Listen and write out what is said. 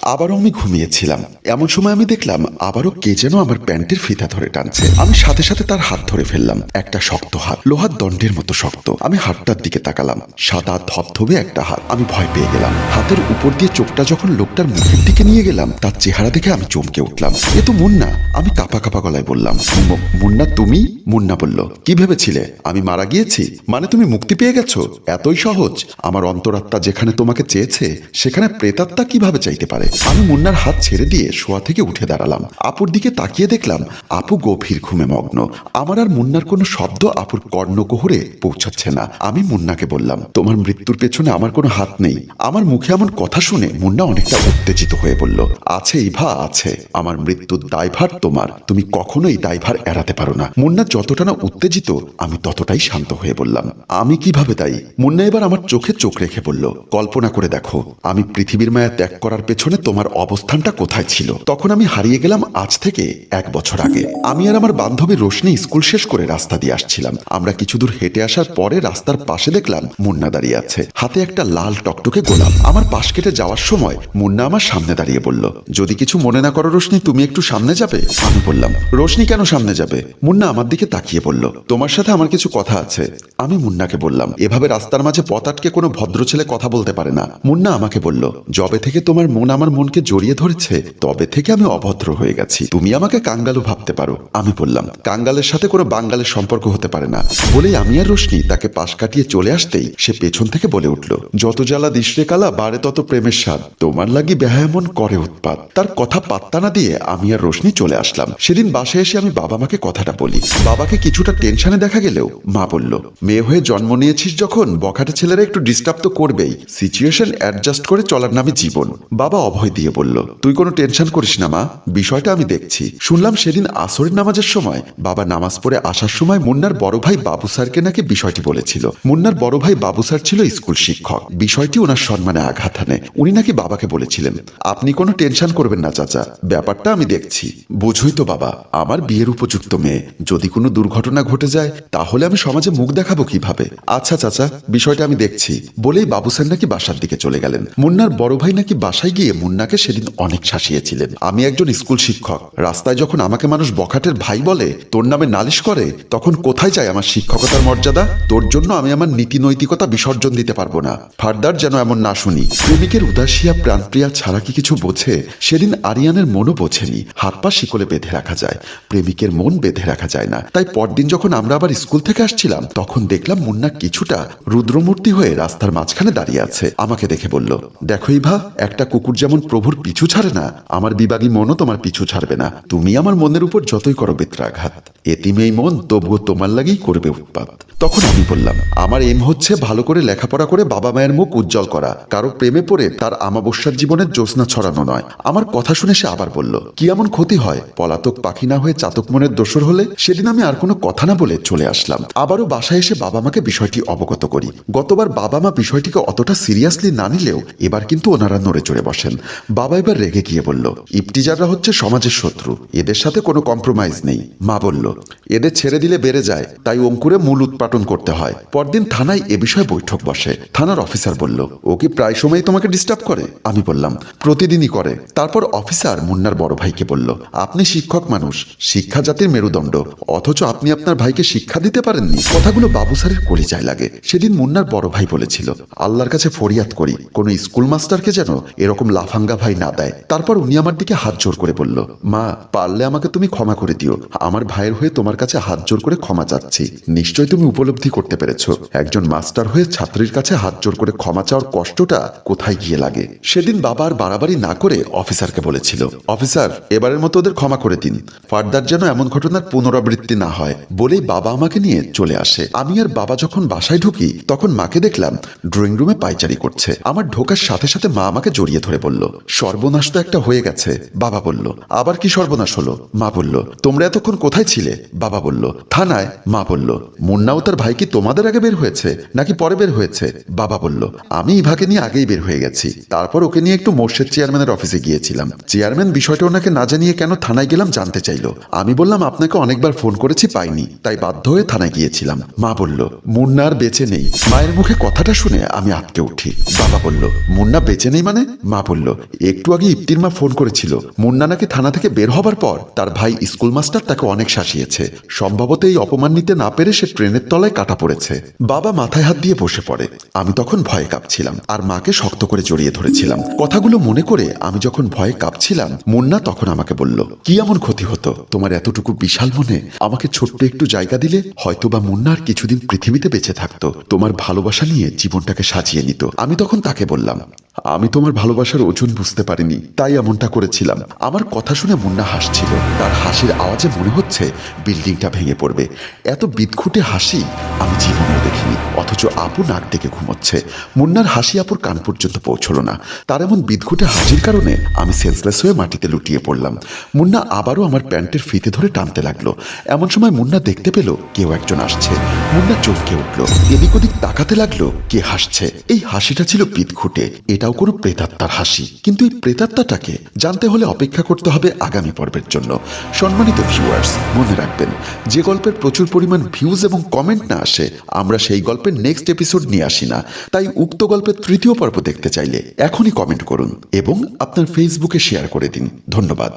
আবারও আমি ঘুমিয়েছিলাম। এমন সময় আমি দেখলাম আবারও কে যেন আমার প্যান্টের ফিতা ধরে টানছে। আমি সাথে সাথে তার হাত ধরে ফেললাম। একটা শক্ত হাত, লোহার দণ্ডের মতো শক্ত। আমি হাতটার দিকে তাকালাম, সাদা ধবধবে একটা হাত। আমি ভয় পেয়ে গেলাম। হাতের উপর দিয়ে চোখটা যখন লোকটার মুখের দিকে নিয়ে গেলাম, তার চেহারা দেখে আমি চমকে উঠলাম। এ তো মুন্না। আমি কাঁপা কাঁপা গলায় বললাম, মুন্না তুমি? মুন্না বলল, কি ভেবেছিলে আমি মারা গিয়েছি? মানে তুমি মুক্তি পেয়ে গেছো? এতই সহজ? আমার অন্তরাত্মা যেখানে তোমাকে চেয়েছে সেখানে প্রেতাত্মা কিভাবে চাইতে পারে? আমি মুন্নার হাত ছেড়ে দিয়ে শোয়া থেকে উঠে দাঁড়ালাম। আপুর দিকে তাকিয়ে দেখলাম আপু গভীর ঘুমে মগ্ন। আমার আর মুন্নার কোনো শব্দ আপুর কর্ণকুহরে পৌঁছাচ্ছে না। আমি মুন্নাকে বললাম, তোমার মৃত্যুর পেছনে আমার কোনো হাত নেই। আমার মুখে এমন কথা শুনে মুন্না অনেকটা উত্তেজিত হয়ে বলল, আছে ইভা, আছে। আমার মৃত্যুর দায়ভার তোমার। তুমি কখনোই দায়ভার এড়াতে পারো না। মুন্না যতটা না উত্তেজিত, আমি ততটাই শান্ত হয়ে বললাম, আমি কিভাবে দায়ী? মুন্না এবার আমার চোখে চোখ রেখে বলল, কল্পনা করে দেখো আমি পৃথিবীর মায়া ত্যাগ করার পেছনে তোমার অবস্থানটা কোথায় ছিল। তখন আমি হারিয়ে গেলাম আজ থেকে 1 বছর আগে। আমি আর আমার বান্ধবী রোশনি স্কুল শেষ করে রাস্তা দিয়ে আসছিলাম। আমরা কিছু দূর হেঁটে আসার পরে রাস্তার পাশে দেখলাম মুন্না দাঁড়িয়ে আছে, হাতে একটা লাল টকটকে গোলাপ। আমার পাশ কেটে যাওয়ার সময় মুন্না আমার সামনে দাঁড়িয়ে বলল, যদি কিছু মনে না করো রোশনি, তুমি একটু সামনে যাবে? আমি বললাম, রোশনি কেন সামনে যাবে? মুন্না আমার দিকে তাকিয়ে বলল, তোমার সাথে আমার কিছু কথা আছে। আমি মুন্নাকে বললাম, এভাবে রাস্তার মাঝে পথ আটকে কোনো ভদ্র ছেলে কথা বলতে পারে না। মুন্না আমাকে বলল, যবে থেকে তোমার মন আমার মনকে জড়িয়ে ধরেছে তবে থেকে আমি অভদ্র হয়ে গেছি। তুমি আমাকে কাঙ্গালু ভাবতে পারো। আমি বললাম, কাঙ্গালের সাথে কোনো বাঙ্গালের সম্পর্ক হতে পারে না। বলেই আমি আর রোশনি তাকে পাশ কাটিয়ে চলে আসতেই সে পেছন থেকে বলে উঠল, যত জ্বালা দিশরে কালা বাড়ে তত প্রেমের স্বাদ, তোমার লাগি বেহায়া মন করে উৎপাত। তার কথা পাত্তা না দিয়ে আমি আর রোশনি চলে আসলাম। সেদিন বাসায় এসে আমি বাবা মাকে কথাটা বলি। বাবাকে কিছুটা টেনশনে দেখা গেলেও মা বলল, মেয়ে হয়ে জন্ম নিয়েছিস যখন বখাটে ছেলেরা একটু ডিস্টার্ব তো করবেই, সিচুয়েশন অ্যাডজাস্ট করে চলার নামে জীবন। বাবা অভয় দিয়ে বলল, তুই কোনো টেনশন করিস না মা, বিষয়টা আমি দেখছি। শুনলাম সেদিন আসরের নামাজের সময় বাবা নামাজ পড়ে আসার সময় মুন্নার বড় ভাই বাবু স্যারকে নাকি বিষয়টি বলেছিল। মুন্নার বড় ভাই বাবু স্যার ছিল স্কুল শিক্ষক। বিষয়টি ওনার সম্মানে আঘাত হানে। উনি নাকি বাবাকে বলেছিলেন, আপনি কোনো টেনশন করবেন না চাচা, ব্যাপারটা আমি দেখছি। বুঝুই তো বাবা, আমার বিয়ের উপযুক্ত মেয়ে, যদি কোনো দুর্ঘটনা ঘটে যায় তাহলে আমি সমাজে মুখ দেখাবো কিভাবে? আচ্ছা চাচা, বিষয়টা আমি দেখছি। বলেই বাবু স্যার নাকি বাসার দিকে চলে গেলেন। মুন্নার বড় ভাই নাকি বাসায় গিয়ে মুন্নাকে সেদিন অনেক শাসিয়েছিলেন। আমি একজন স্কুল শিক্ষক, রাস্তায় যখন আমাকে মানুষ বখাটের ভাই বলে, তোর নামে নালিশ করে, তখন কোথায় যায় আমার শিক্ষকতার মর্যাদা? তোর জন্য আমি আমার নীতি নৈতিকতা বিসর্জন দিতে পারবো না। ফার্দার যেন এমন না শুনি। প্রেমিকের উদাসিয়া প্রাণপ্রিয়া ছাড়া কি কিছু বোঝে? সেদিন আরিয়ানের মনও বোঝেনি। হাত পা শিকলে বেঁধে রাখা যায়, প্রেমিকের মন বেঁধে রাখা যায় না। তাই পরদিন যখন আমরা আবার স্কুল থেকে আসছিলাম তখন দেখলাম মুন্না কিছুটা রুদ্রমূর্তি হয়ে রাস্তার মাঝখানে দাঁড়িয়ে আছে। আমাকে দেখে বলল, দেখো ইভা, একটা কুকুর যেমন প্রভুর পিছু ছাড়ে না, আমার বিবাগী মনও তোমার পিছু ছাড়বে না। তুমি আমার মনের উপর যতই করো বেত্রাঘাত, এতিমেই মন তবুও তোমার লাগেই করবে উৎপাত। তখন আমি বললাম, আমার এম হচ্ছে ভালো করে লেখাপড়া করে বাবা মায়ের মুখ উজ্জ্বল করা, কারো প্রেমে পড়ে তার আমাবস্যার জীবনের জ্যোৎস্না ছড়ানো নয়। আমার কথা শুনে সে আবার বলল, কি এমন ক্ষতি হয় পলাতক পাখি না হয়ে চাতক মনের দোসর হলে? সেদিন আমি আর কোনো কথা না বলে চলে আসলাম। আবারও বাসায় এসে বাবা মাকে বিষয়টি অবগত করি। গতবার বাবা মা বিষয়টিকে অতটা সিরিয়াসলি না নিলেও এবার কিন্তু ওনারা নড়ে চড়ে বসেন। বাবা এবার রেগে গিয়ে বলল, ইফতিজাররা হচ্ছে সমাজের শত্রু, এদের সাথে কোনো কম্প্রোমাইজ নেই। মা বলল, এদের ছেড়ে দিলে বেড়ে যায়, তাই অঙ্কুরে মূল উৎপাটন করতে হয়। পরদিন থানায় এ বিষয়ে বৈঠক বসে। থানার অফিসার বলল, ও কি প্রায় সময় তোমাকে ডিস্টার্ব করে? আমি বললাম, প্রতিদিনই করে। তারপর অফিসার মুন্নার বড় ভাইকে বলল, আপনি শিক্ষক মানুষ, শিক্ষা জাতির মেরুদণ্ড, অথচ আপনি আপনার ভাইকে শিক্ষা দিতে পারেননি। কথাগুলো বাবু স্যারের কলিজায় লাগে। সেদিন মুন্নার বড় ভাই বলেছিল, আল্লাহর কাছে ফরিয়াদ করি কোন স্কুল মাস্টারকে যেন এরকম লাফাঙ্গা ভাই না দেয়। তারপর উনি আমার দিকে হাত জোর করে বলল, মা, পারলে আমাকে তুমি ক্ষমা করে দিও। আমার ভাইয়ের হয়ে তোমার কাছে হাত জোর করে ক্ষমা চাচ্ছি। নিশ্চয় তুমি উপলব্ধি করতে পেরেছো একজন মাস্টার হয়ে ছাত্রীর কাছে হাত জোর করে ক্ষমা চাওয়ার কষ্টটা কোথায় গিয়ে লাগে। সেদিন বাবা আর বাড়াবাড়ি না করে অফিসারকে বলেছিল, অফিসার, এবারের মতো ওদের ক্ষমা করে দিন, ফার্দার যেন এমন ঘটনার পুনরাবৃত্তি না হয়। বলেই বাবা আমাকে নিয়ে চলে আসে। আমি আর বাবা যখন বাসায় ঢুকি তখন মাকে দেখলাম ড্রয়িং রুমে পায়চারি করছে। আমার ঢোকার সাথে সাথে মা আমাকে জড়িয়ে ধরে বলল, সর্বনাশ তো একটা হয়ে গেছে। বাবা বলল, আবার কি সর্বনাশ হলো? মা বলল, তোমরা এতক্ষণ কোথায় ছিলে? বাবা বলল, থানায়। মা বলল, মুন্নাও তার ভাই কি তোমাদের আগে বের হয়েছে নাকি পরে বের হয়েছে? বাবা বলল, আমি ইভাকে নিয়ে আগেই বের হয়ে গেছি, তারপর ওকে নিয়ে একটু মোর্শেদ চেয়ারম্যানের অফিসে গিয়েছিলাম। চেয়ারম্যান বিষয়টা ওনাকে না জানিয়ে কেন থানায় গেলাম জানতে চাইলো। আমি বললাম, আপনাকে অনেকবার ফোন করেছি, পাইনি, তাই বাধ্য হয়ে থানায় গিয়েছিলাম। মা বলল, মুন্না আর বেঁচে নেই। মায়ের মুখে কথাটা শুনে আমি আটকে উঠি। বাবা বলল, মুন্না বেঁচে নেই মানে? মা বলল, একটু আগে ইপ্তির মা ফোন করেছিল, মুন্না নাকি থানা থেকে বের হবার পর তার ভাই স্কুল মাস্টার তাকে অনেক শাসিয়েছে। সম্ভবত এই অপমান নিতে না পেরে সে ট্রেনের তলায় কাটা পড়েছে। বাবা মাথায় হাত দিয়ে বসে পড়ে। আমি তখন ভয়ে কাঁপছিলাম আর মাকে শক্ত করে জড়িয়ে ধরেছিলাম। কথাগুলো মনে করে আমি যখন ভয়ে কাঁপছিলাম, মুন্না তখন আমাকে বলল, কি এমন ক্ষতি হতো তোমার এতটুকু বিশাল মনে? আমাকে ছোট্ট একটু জায়গা দিলে হয়তোবা মুন্না আর কিছুদিন পৃথিবীতে বেঁচে থাকতো, তোমার ভালোবাসা নিয়ে জীবনটাকে সাজিয়ে নিত। আমি তখন তাকে বললাম, আমি তোমার ভালোবাসার ওজন বুঝতে পারিনি, তাই এমনটা করেছিলাম। আমার কথা শুনে মুন্না হাসছিল। তার হাসির আওয়াজে মনে হচ্ছে বিল্ডিংটা ভেঙে পড়বে। এত বিদঘুটে হাসি আমি জীবনেও দেখিনি। অথচ আপু নাক ডেকে ঘুমোচ্ছে। মুন্নার হাসি আপুর কান পর্যন্ত পৌঁছলো না। তার এমন বিদঘুটে হাসির কারণে আমি সেন্সলেস হয়ে মাটিতে লুটিয়ে পড়লাম। মুন্না আবারও আমার প্যান্টের ফিতে ধরে টানতে লাগলো। এমন সময় মুন্না দেখতে পেল কেউ একজন আসছে। মুন্না চমকে উঠল, এদিক ওদিক তাকাতে লাগলো, কে হাসছে। এই হাসিটা ছিল বিদঘুটে, এটাও কোনো প্রেতাত্মার হাসি। কিন্তু এই প্রেতাত্মাটাকে জানতে হলে অপেক্ষা করতে হবে আগামী পর্বের জন্য। সম্মানিত ভিউয়ার্স, মনে রাখবেন, যে গল্পের প্রচুর পরিমাণ ভিউজ এবং কমেন্ট না আসে, আমরা সেই গল্পের নেক্সট এপিসোড নিয়ে আসি না। তাই উক্ত গল্পের তৃতীয় পর্ব দেখতে চাইলে এখনই কমেন্ট করুন এবং আপনার ফেসবুকে শেয়ার করে দিন। ধন্যবাদ।